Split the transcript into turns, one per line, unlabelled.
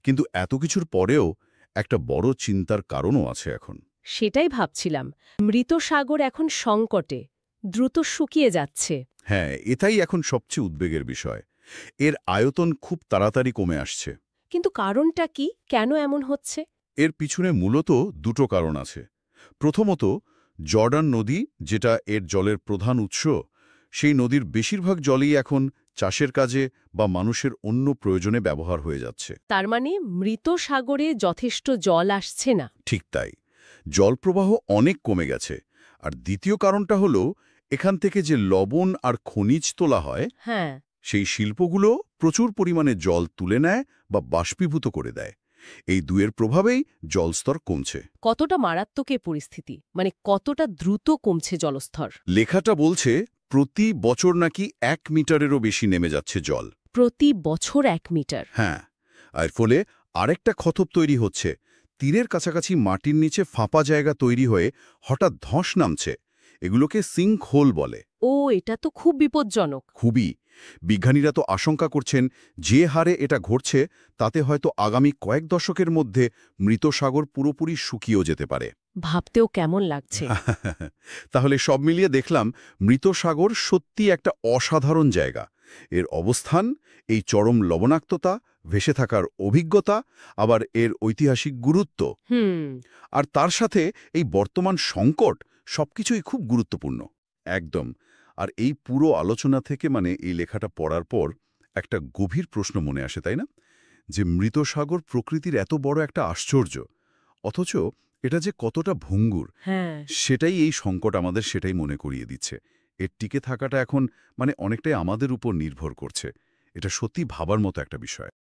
কিন্তু এত কিছুর পরেও একটা বড় চিন্তার কারণও আছে এখন।
সেটাই ভাবছিলাম। মৃত সাগর এখন সংকটে, দ্রুত শুকিয়ে যাচ্ছে।
হ্যাঁ, এটাই এখন সবচেয়ে উদ্বেগের বিষয়। এর আয়তন খুব তাড়াতাড়ি কমে আসছে।
কিন্তু কারণটা কি? কেন এমন হচ্ছে?
এর পিছনে মূলত দুটো কারণ আছে। প্রথমত, জর্ডান নদী, যেটা এর জলের প্রধান উৎস, সেই নদীর বেশিরভাগ জলই এখন চাষের কাজে বা মানুষের অন্য প্রয়োজনে ব্যবহার হয়ে যাচ্ছে।
তার মানে মৃত সাগরে যথেষ্ট জল আসছে না।
ঠিক তাই, জলপ্রবাহ অনেক কমে গেছে। আর দ্বিতীয় কারণটা হলো, এখান থেকে যে লবণ আর খনিজ তোলা হয়,
হ্যাঁ।
সেই শিল্পগুলো প্রচুর পরিমাণে জল তুলে নেয় বা বাষ্পীভূত করে দেয়। এই দুয়ের প্রভাবেই জলস্তর কমছে।
কতটা মারাত্মক এ পরিস্থিতি? মানে কতটা দ্রুত কমছে জলস্তর?
লেখাটা বলছে প্রতি বছর নাকি 1 মিটারেরও বেশি নেমে যাচ্ছে জল।
প্রতি বছর ১ মিটার।
হ্যাঁ, আর ফলে আরেকটা ক্ষতব তৈরি হচ্ছে। তীরের কাছাকাছি মাটির নিচে ফাঁপা জায়গা তৈরি হয়ে হঠাৎ ধস নামছে। এগুলোকে সিঙ্ক হোল বলে।
ও, এটা তো খুব বিপজ্জনক।
খুবই। বিজ্ঞানীরা তো আশঙ্কা করছেন, যে হারে এটা ঘটছে তাতে হয়তো আগামী কয়েক দশকের মধ্যে মৃত সাগর পুরোপুরি শুকিয়েও যেতে পারে।
ভাবতেও কেমন লাগছে।
তাহলে সব মিলিয়ে দেখলাম, মৃত সাগর সত্যি একটা অসাধারণ জায়গা। এর অবস্থান, এই চরম লবণাক্ততা, ভেসে থাকার অভিজ্ঞতা, আবার এর ঐতিহাসিক গুরুত্ব,
হুম।
আর তার সাথে এই বর্তমান সংকট, সবকিছুই খুব গুরুত্বপূর্ণ। একদম। আর এই পুরো আলোচনা থেকে, মানে এই লেখাটা পড়ার পর, একটা গভীর প্রশ্ন মনে আসে, তাই না? যে মৃত সাগর প্রকৃতির এত বড় একটা আশ্চর্য, অথচ এটা যে কতটা ভঙ্গুর,
হ্যাঁ।
সেটাই এই সংকট আমাদের সেটাই মনে করিয়ে দিচ্ছে। এর টিকে থাকাটা এখন, মানে অনেকটাই আমাদের উপর নির্ভর করছে। এটা সত্যি ভাবার মতো একটা বিষয়।